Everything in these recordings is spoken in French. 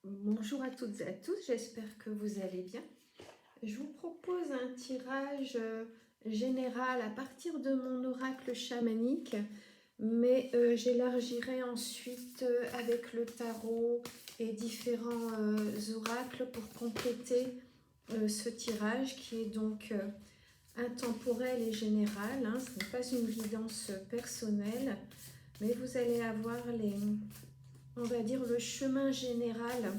Bonjour à toutes et à tous, j'espère que vous allez bien. Je vous propose un tirage général à partir de mon oracle chamanique, mais j'élargirai ensuite avec le tarot et différents oracles pour compléter ce tirage qui est donc intemporel et général. Hein. Ce n'est pas une guidance personnelle, mais vous allez avoir on va dire, le chemin général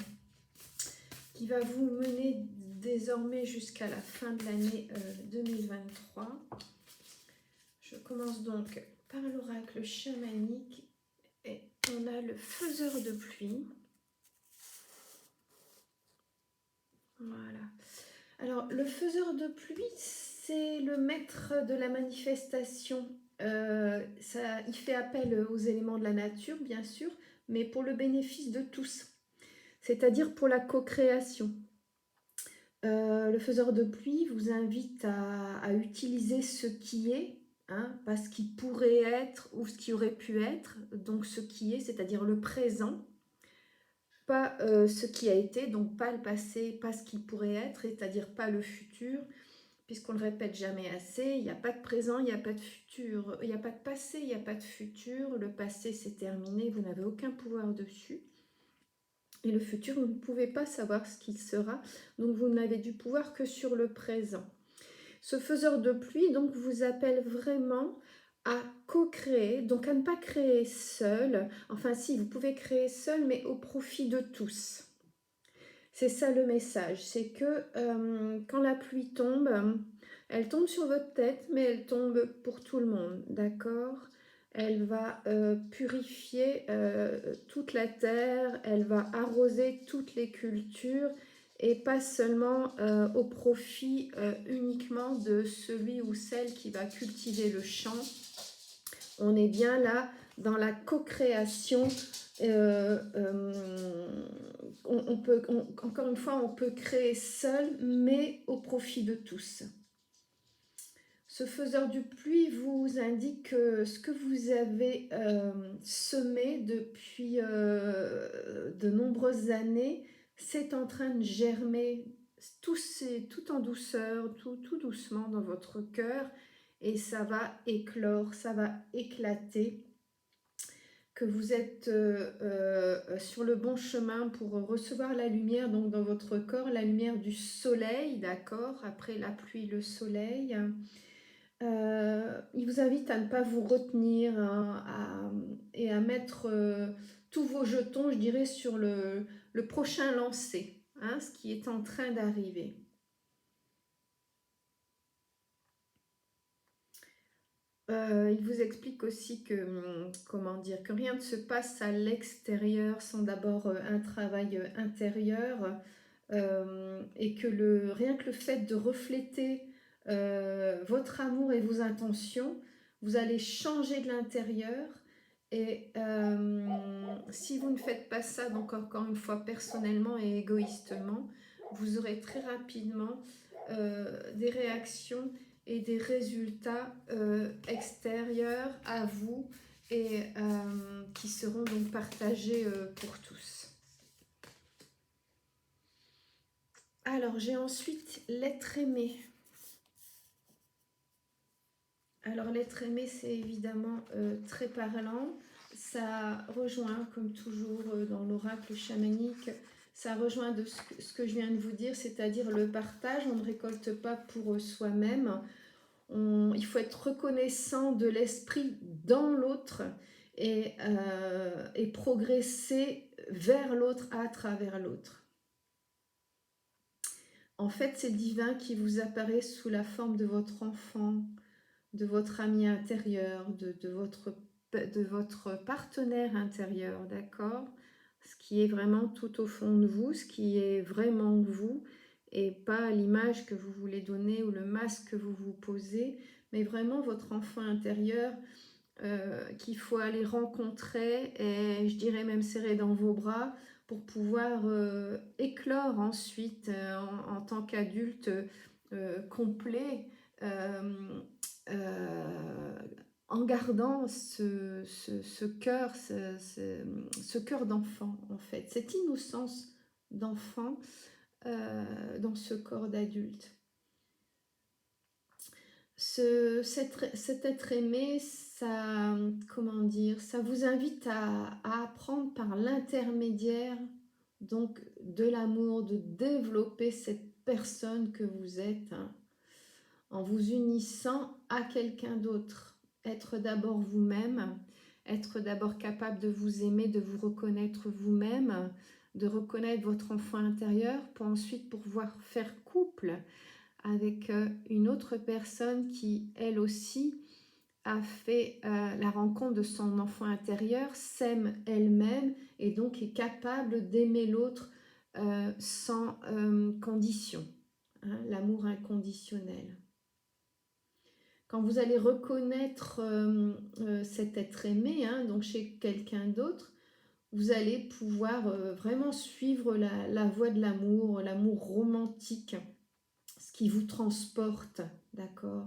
qui va vous mener désormais jusqu'à la fin de l'année 2023. Je commence donc par l'oracle chamanique et on a le faiseur de pluie. Voilà. Alors, le faiseur de pluie, c'est le maître de la manifestation. Il fait appel aux éléments de la nature, bien sûr, mais pour le bénéfice de tous, c'est-à-dire pour la co-création. Le faiseur de pluie vous invite à utiliser ce qui est, hein, pas ce qui pourrait être ou ce qui aurait pu être, donc ce qui est, c'est-à-dire le présent, pas ce qui a été, donc pas le passé, pas ce qui pourrait être, c'est-à-dire pas le futur, puisqu'on le répète jamais assez, il n'y a pas de présent, il n'y a pas de futur, il n'y a pas de passé, il n'y a pas de futur, le passé c'est terminé, vous n'avez aucun pouvoir dessus. Et le futur, vous ne pouvez pas savoir ce qu'il sera, donc vous n'avez du pouvoir que sur le présent. Ce faiseur de pluie donc vous appelle vraiment à co-créer, donc à ne pas créer seul. Enfin si, vous pouvez créer seul, mais au profit de tous. C'est ça le message, c'est que quand la pluie tombe, elle tombe sur votre tête, mais elle tombe pour tout le monde, d'accord? Elle va purifier toute la terre, elle va arroser toutes les cultures et pas seulement au profit uniquement de celui ou celle qui va cultiver le champ. On est bien là dans la co-création. Encore une fois, on peut créer seul, mais au profit de tous. Ce faiseur de pluie vous indique que ce que vous avez semé depuis de nombreuses années, c'est en train de germer tout en douceur, tout doucement dans votre cœur, et ça va éclore, ça va éclater, que vous êtes sur le bon chemin pour recevoir la lumière donc dans votre corps, la lumière du soleil, d'accord, après la pluie, le soleil. Il vous invite à ne pas vous retenir, hein, et à mettre tous vos jetons, je dirais, sur le prochain lancer, hein, ce qui est en train d'arriver. Il vous explique aussi que, comment dire, que rien ne se passe à l'extérieur sans d'abord un travail intérieur, et que rien que le fait de refléter votre amour et vos intentions, vous allez changer de l'intérieur. Et si vous ne faites pas ça, donc encore une fois personnellement et égoïstement, vous aurez très rapidement des réactions et des résultats extérieurs à vous et qui seront donc partagés pour tous. Alors j'ai ensuite l'être aimé. Alors l'être aimé, c'est évidemment très parlant. Ça rejoint, comme toujours dans l'oracle chamanique, ça rejoint de ce que je viens de vous dire, c'est-à-dire le partage. On ne récolte pas pour soi-même. Il faut être reconnaissant de l'esprit dans l'autre et progresser vers l'autre à travers l'autre. En fait, c'est le divin qui vous apparaît sous la forme de votre enfant, de votre ami intérieur, de votre partenaire intérieur, d'accord? Ce qui est vraiment tout au fond de vous, ce qui est vraiment vous, et pas l'image que vous voulez donner ou le masque que vous vous posez, mais vraiment votre enfant intérieur qu'il faut aller rencontrer et je dirais même serrer dans vos bras pour pouvoir éclore ensuite en tant qu'adulte complet, euh, en gardant ce cœur, ce cœur d'enfant en fait, cette innocence d'enfant dans ce corps d'adulte. Cet être aimé, ça, comment dire, ça vous invite à apprendre par l'intermédiaire donc de l'amour, de développer cette personne que vous êtes, hein, en vous unissant à quelqu'un d'autre. Être d'abord vous-même, être d'abord capable de vous aimer, de vous reconnaître vous-même, de reconnaître votre enfant intérieur pour ensuite pouvoir faire couple avec une autre personne qui, elle aussi, a fait la rencontre de son enfant intérieur, s'aime elle-même et donc est capable d'aimer l'autre sans condition, hein, l'amour inconditionnel. Quand vous allez reconnaître cet être aimé, hein, donc chez quelqu'un d'autre, vous allez pouvoir vraiment suivre la voie de l'amour romantique, ce qui vous transporte, d'accord.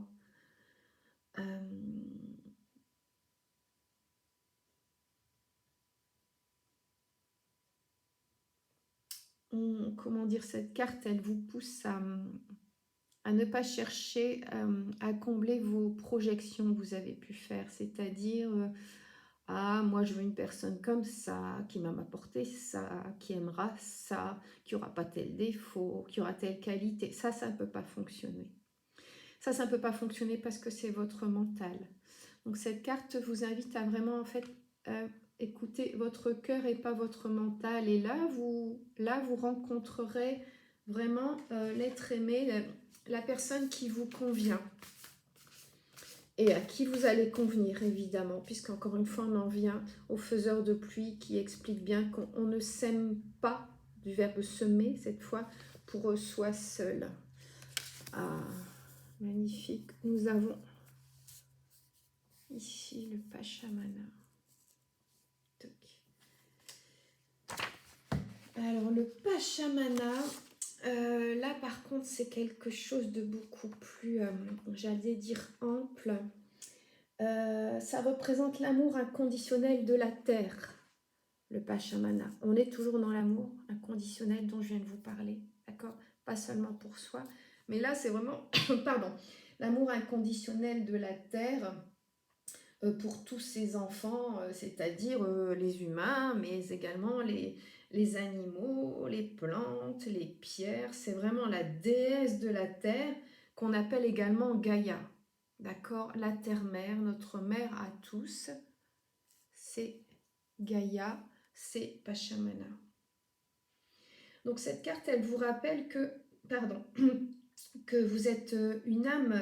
Comment dire, cette carte, elle vous pousse à ne pas chercher à combler vos projections que vous avez pu faire, c'est-à-dire ah, moi je veux une personne comme ça, qui va m'apporter ça, qui aimera ça, qui n'aura pas tel défaut, qui aura telle qualité. Ça ne peut pas fonctionner. Ça ne peut pas fonctionner parce que c'est votre mental. Donc cette carte vous invite à vraiment en fait écouter votre cœur et pas votre mental. Et là vous rencontrerez vraiment l'être aimé, la personne qui vous convient et à qui vous allez convenir évidemment, puisqu'encore une fois on en vient au faiseur de pluie qui explique bien qu'on ne sème pas, du verbe semer cette fois, pour soi seul. Ah, magnifique. Nous avons ici le Pachamama. Alors le Pachamama, là par contre c'est quelque chose de beaucoup plus, j'allais dire ample. Ça représente l'amour inconditionnel de la terre, le Pachamama. On est toujours dans l'amour inconditionnel dont je viens de vous parler, d'accord? Pas seulement pour soi, mais là c'est vraiment, pardon, l'amour inconditionnel de la terre pour tous ces enfants, c'est-à-dire les humains, mais également les animaux, les plantes, les pierres. C'est vraiment la déesse de la terre qu'on appelle également Gaïa. D'accord? La terre-mère, notre mère à tous, c'est Gaïa, c'est Pachamama. Donc cette carte, elle vous rappelle que, pardon, que vous êtes une âme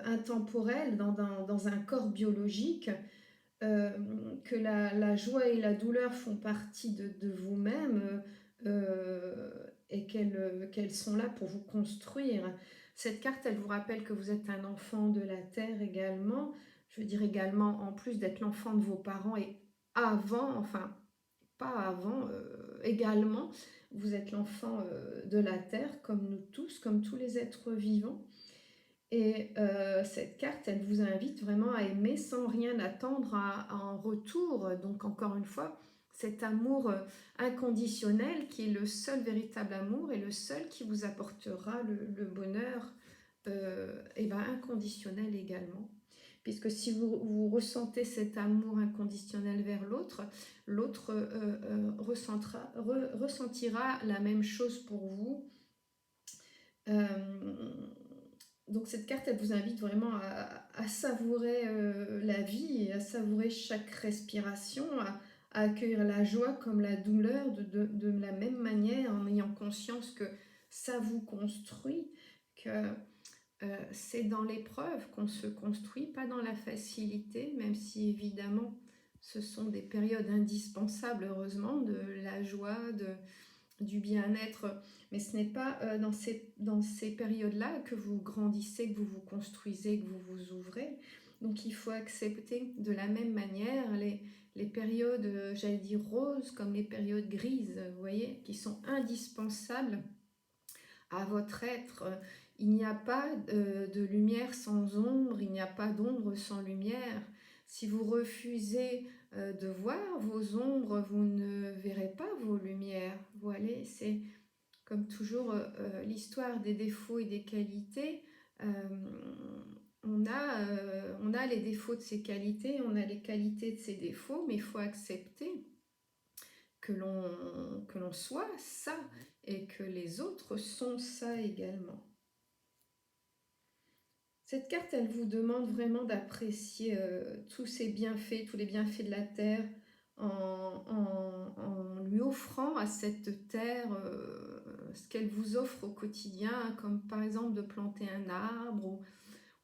intemporelle dans un corps biologique, que la joie et la douleur font partie de vous-même et qu'elles sont là pour vous construire. Cette carte, elle vous rappelle que vous êtes un enfant de la terre également. Je veux dire également, en plus d'être l'enfant de vos parents et avant, enfin, pas avant, également, vous êtes l'enfant de la terre, comme nous tous, comme tous les êtres vivants. Et cette carte, elle vous invite vraiment à aimer sans rien attendre en retour. Donc encore une fois, cet amour inconditionnel qui est le seul véritable amour et le seul qui vous apportera le bonheur et ben, inconditionnel également. Puisque si vous ressentez cet amour inconditionnel vers l'autre, l'autre ressentira la même chose pour vous. Donc cette carte, elle vous invite vraiment à savourer la vie et à savourer chaque respiration, à accueillir la joie comme la douleur de la même manière, en ayant conscience que ça vous construit, que c'est dans l'épreuve qu'on se construit, pas dans la facilité, même si évidemment ce sont des périodes indispensables, heureusement, de la joie, du bien-être, mais ce n'est pas dans ces périodes-là que vous grandissez, que vous vous construisez, que vous vous ouvrez. Donc il faut accepter de la même manière les périodes, j'allais dire roses, comme les périodes grises, vous voyez, qui sont indispensables à votre être. Il n'y a pas de lumière sans ombre, il n'y a pas d'ombre sans lumière. Si vous refusez de voir vos ombres, vous ne verrez pas vos lumières. Vous voyez, c'est comme toujours l'histoire des défauts et des qualités. On a les défauts de ses qualités, on a les qualités de ses défauts, mais il faut accepter que l'on soit ça et que les autres sont ça également. Cette carte, elle vous demande vraiment d'apprécier tous ces bienfaits, tous les bienfaits de la Terre, en lui offrant à cette Terre ce qu'elle vous offre au quotidien, comme par exemple de planter un arbre,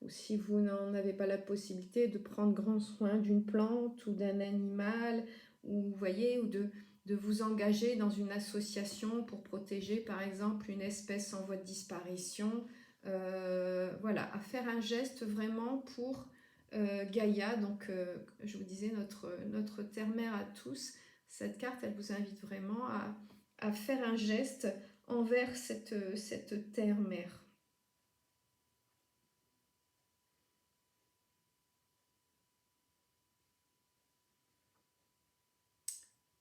ou si vous n'en avez pas la possibilité, de prendre grand soin d'une plante ou d'un animal, ou vous voyez, ou de vous engager dans une association pour protéger par exemple une espèce en voie de disparition. Voilà, à faire un geste vraiment pour Gaïa, donc je vous disais notre terre-mère à tous. Cette carte, elle vous invite vraiment à faire un geste envers cette terre-mère.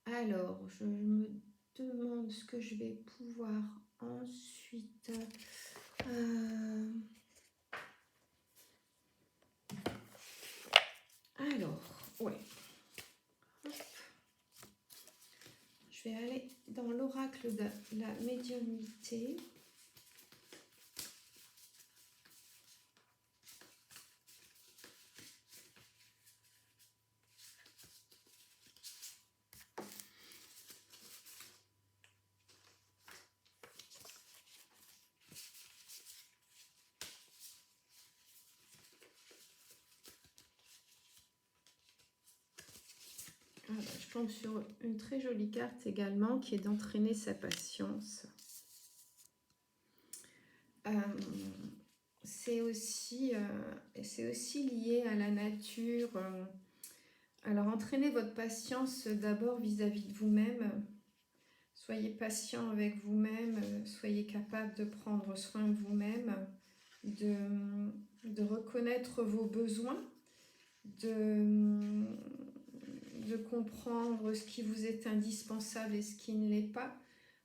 Alors, je me demande ce que je vais pouvoir ensuite... Alors, ouais. Hop. Je vais aller dans l'oracle de la médiumnité. Je tombe sur une très jolie carte également qui est d'entraîner sa patience. C'est aussi lié à la nature. Alors entraînez votre patience d'abord vis-à-vis de vous-même. Soyez patient avec vous-même, soyez capable de prendre soin de vous-même, de reconnaître vos besoins, de comprendre ce qui vous est indispensable et ce qui ne l'est pas,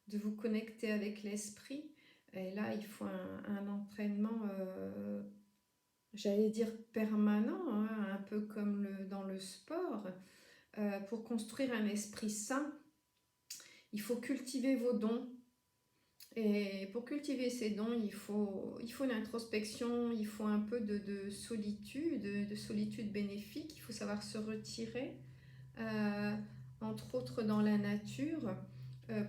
de vous connecter avec l'esprit. Et là, il faut un entraînement, j'allais dire permanent, hein, un peu comme dans le sport. Pour construire un esprit sain, il faut cultiver vos dons. Et pour cultiver ces dons, il faut l'introspection, il faut un peu de solitude bénéfique, il faut savoir se retirer, entre autres dans la nature,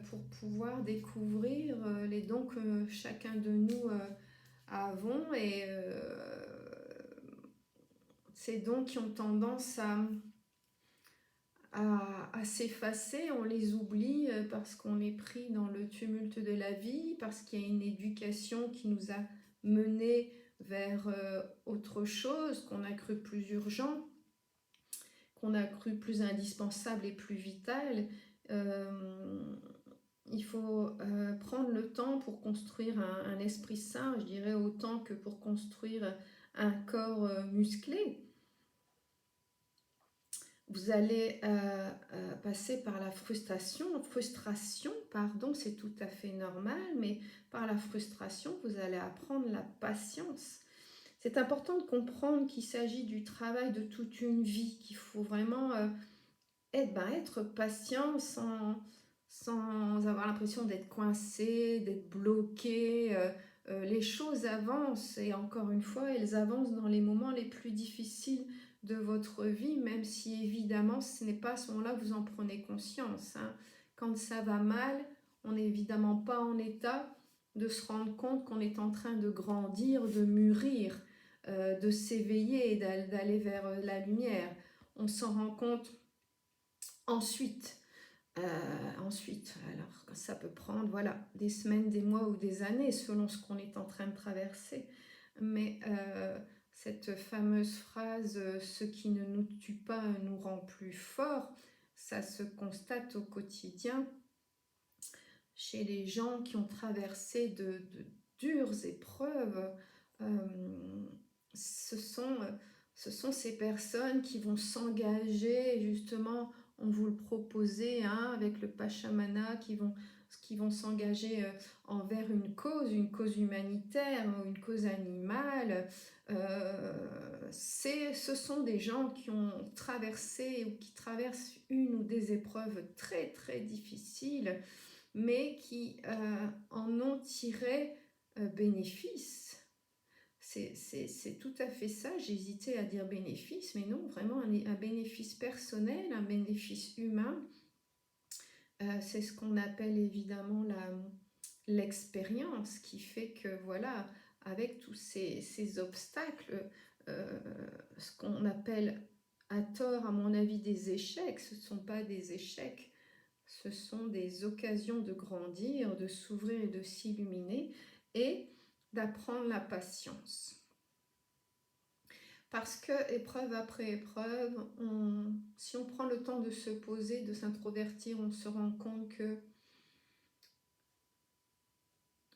pour pouvoir découvrir les dons que chacun de nous avons, et ces dons qui ont tendance à s'effacer, on les oublie parce qu'on est pris dans le tumulte de la vie, parce qu'il y a une éducation qui nous a menés vers autre chose, qu'on a cru plus urgent, qu'on a cru plus indispensable et plus vital. Il faut prendre le temps pour construire un esprit sain, je dirais autant que pour construire un corps musclé. Vous allez passer par la frustration, pardon, c'est tout à fait normal, mais par la frustration, vous allez apprendre la patience. C'est important de comprendre qu'il s'agit du travail de toute une vie, qu'il faut vraiment être patient sans avoir l'impression d'être coincé, d'être bloqué. Les choses avancent, et encore une fois, elles avancent dans les moments les plus difficiles de votre vie, même si évidemment ce n'est pas à ce moment-là que vous en prenez conscience, hein. Quand ça va mal, on n'est évidemment pas en état de se rendre compte qu'on est en train de grandir, de mûrir, de s'éveiller et d'aller vers la lumière. On s'en rend compte ensuite. Alors ça peut prendre des semaines, des mois ou des années selon ce qu'on est en train de traverser. Mais cette fameuse phrase « ce qui ne nous tue pas nous rend plus forts », ça se constate au quotidien chez les gens qui ont traversé de dures épreuves. Ce sont Ce sont ces personnes qui vont s'engager, justement, on vous le proposait, hein, avec le Pachamama, qui vont s'engager envers une cause humanitaire ou une cause animale. Ce sont des gens qui ont traversé ou qui traversent une ou des épreuves très très difficiles, mais qui en ont tiré bénéfice. C'est tout à fait ça, j'hésitais à dire bénéfice, mais non, vraiment un bénéfice personnel, un bénéfice humain. C'est ce qu'on appelle évidemment l'expérience, qui fait que voilà, avec tous ces obstacles, ce qu'on appelle à tort, à mon avis, des échecs, ce ne sont pas des échecs, ce sont des occasions de grandir, de s'ouvrir et de s'illuminer et d'apprendre la patience. Parce que, épreuve après épreuve, si on prend le temps de se poser, de s'introvertir, on se rend compte que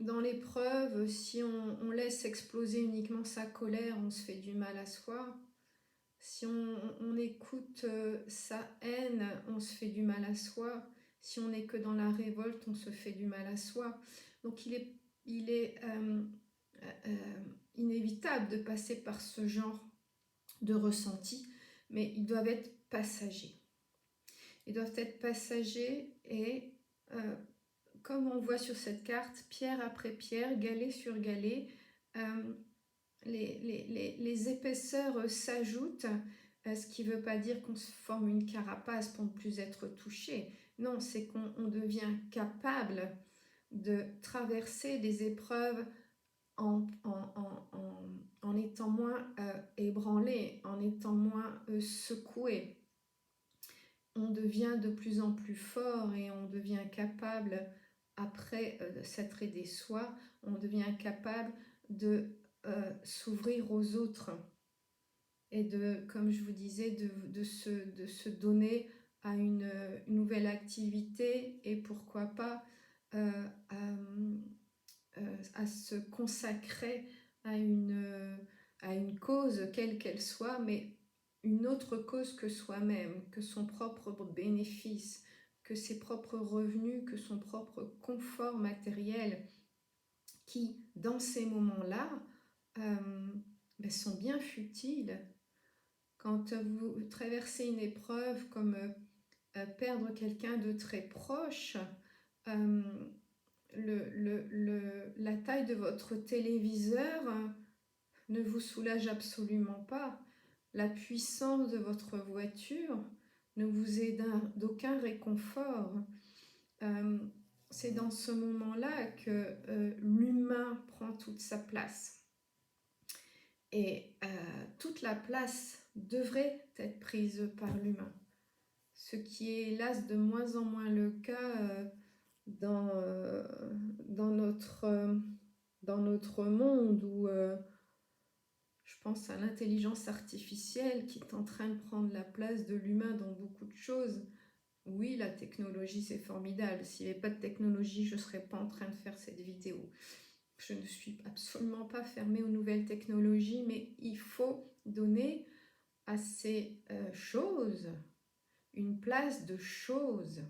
dans l'épreuve, si on laisse exploser uniquement sa colère, on se fait du mal à soi. Si on écoute sa haine, on se fait du mal à soi. Si on n'est que dans la révolte, on se fait du mal à soi. Donc il est inévitable de passer par ce genre de ressenti, mais ils doivent être passagers. Ils doivent être passagers et comme on voit sur cette carte, pierre après pierre, galet sur galet, les épaisseurs s'ajoutent, ce qui ne veut pas dire qu'on se forme une carapace pour ne plus être touché. Non, c'est qu'on devient capable de traverser des épreuves en étant moins ébranlé, en étant moins secoué. On devient de plus en plus fort et on devient capable, après s'être aidé soi, on devient capable de s'ouvrir aux autres et de, comme je vous disais, de se donner à une nouvelle activité et pourquoi pas à se consacrer à une cause, quelle qu'elle soit, mais une autre cause que soi-même, que son propre bénéfice, que ses propres revenus, que son propre confort matériel, qui, dans ces moments-là, sont bien futiles. Quand vous traversez une épreuve comme perdre quelqu'un de très proche, la taille de votre téléviseur ne vous soulage absolument pas. La puissance de votre voiture ne vous est d'aucun réconfort. C'est dans ce moment-là que l'humain prend toute sa place. Et toute la place devrait être prise par l'humain. Ce qui est hélas de moins en moins le cas dans notre monde où je pense à l'intelligence artificielle qui est en train de prendre la place de l'humain dans beaucoup de choses. Oui, la technologie, c'est formidable. S'il n'y avait pas de technologie, je ne serais pas en train de faire cette vidéo. Je ne suis absolument pas fermée aux nouvelles technologies, mais il faut donner à ces choses une place de choses.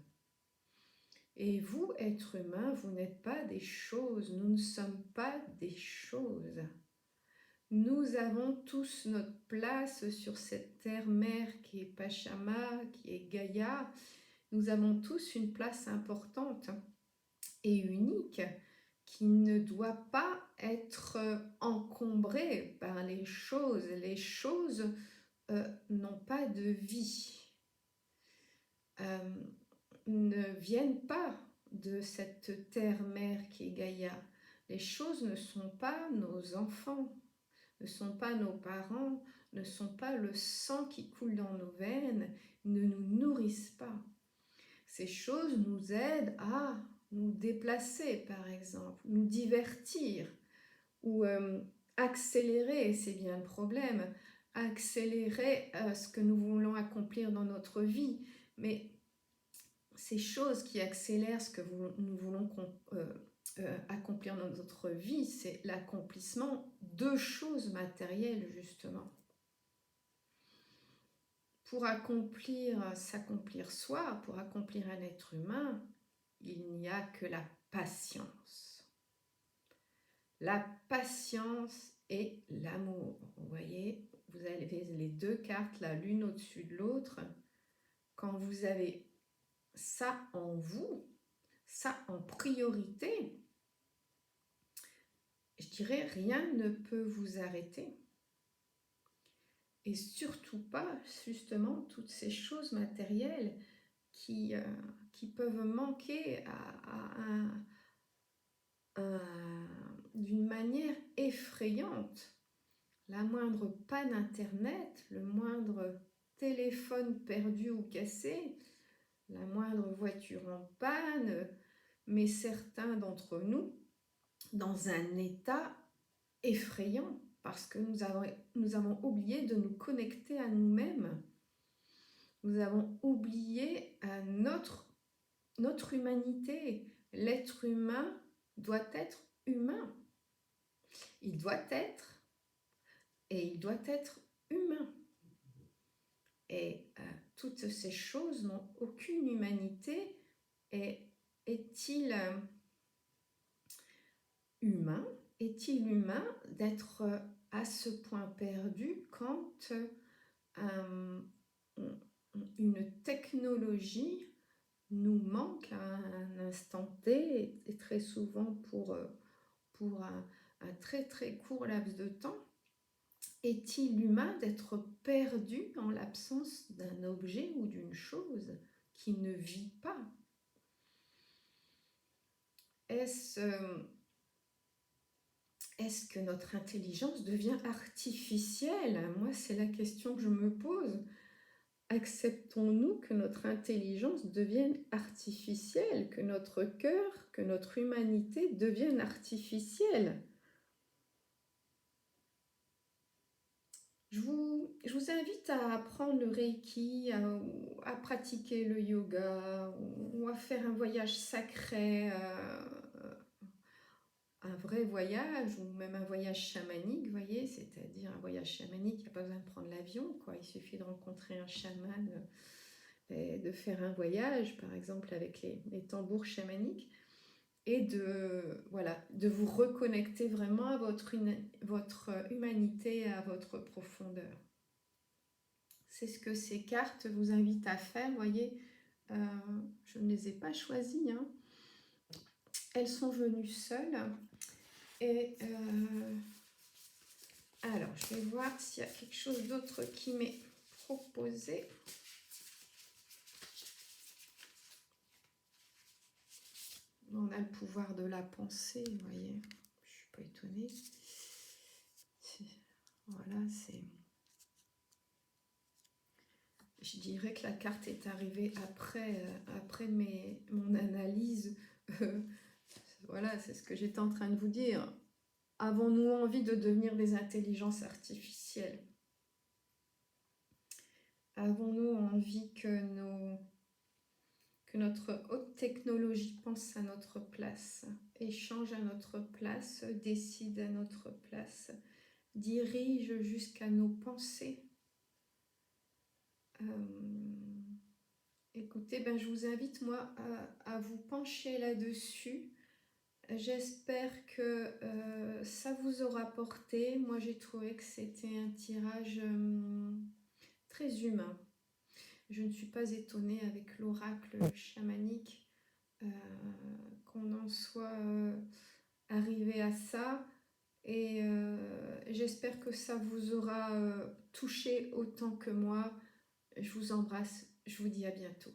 Et vous, être humain, vous n'êtes pas des choses. Nous ne sommes pas des choses. Nous avons tous notre place sur cette terre-mère qui est Pachama, qui est Gaïa. Nous avons tous une place importante et unique qui ne doit pas être encombrée par les choses. Les choses n'ont pas de vie, ne viennent pas de cette terre-mère qui est Gaïa. Les choses ne sont pas nos enfants, ne sont pas nos parents, ne sont pas le sang qui coule dans nos veines, ne nous nourrissent pas. Ces choses nous aident à nous déplacer, par exemple, nous divertir ou accélérer, c'est bien le problème, accélérer ce que nous voulons accomplir dans notre vie. Mais ces choses qui accélèrent ce que nous voulons accomplir dans notre vie, c'est l'accomplissement de choses matérielles, justement. pour s'accomplir soi, pour accomplir un être humain, il n'y a que la patience. La patience et l'amour. Vous voyez, vous avez les deux cartes là, l'une au-dessus de l'autre. Quand vous avez ça en vous, ça en priorité, je dirais rien ne peut vous arrêter. Et surtout pas, justement, toutes ces choses matérielles qui peuvent manquer d'une manière effrayante. La moindre panne Internet, le moindre téléphone perdu ou cassé, la moindre voiture en panne, mais certains d'entre nous dans un état effrayant parce que nous avons oublié de nous connecter à nous-mêmes. Nous avons oublié à notre humanité. L'être humain doit être humain. Il doit être humain. Et toutes ces choses n'ont aucune humanité. Et est-il humain? Est-il humain d'être à ce point perdu quand une technologie nous manque à un instant T et très souvent pour un très très court laps de temps? Est-il humain d'être perdu en l'absence d'un objet ou d'une chose qui ne vit pas? Est-ce que notre intelligence devient artificielle? Moi, c'est la question que je me pose. Acceptons-nous que notre intelligence devienne artificielle, que notre cœur, que notre humanité devienne artificielle? Je vous invite à apprendre le Reiki, à pratiquer le yoga ou à faire un voyage sacré, un vrai voyage ou même un voyage chamanique, vous voyez, c'est-à-dire un voyage chamanique, il n'y a pas besoin de prendre l'avion, quoi. Il suffit de rencontrer un chaman et de faire un voyage, par exemple avec les tambours chamaniques, et de vous reconnecter vraiment à votre humanité, à votre profondeur. C'est ce que ces cartes vous invitent à faire, vous voyez. Je ne les ai pas choisies, hein. Elles sont venues seules. Et alors, je vais voir s'il y a quelque chose d'autre qui m'est proposé. On a le pouvoir de la pensée, vous voyez. Je ne suis pas étonnée. Voilà, c'est... Je dirais que la carte est arrivée après mon analyse. Voilà, c'est ce que j'étais en train de vous dire. Avons-nous envie de devenir des intelligences artificielles? Avons-nous envie que notre haute technologie pense à notre place, échange à notre place, décide à notre place, dirige jusqu'à nos pensées? Écoutez, je vous invite, moi, à vous pencher là-dessus. J'espère que ça vous aura porté. Moi, j'ai trouvé que c'était un tirage très humain. Je ne suis pas étonnée avec l'oracle chamanique qu'on en soit arrivé à ça. Et j'espère que ça vous aura touché autant que moi. Je vous embrasse. Je vous dis à bientôt.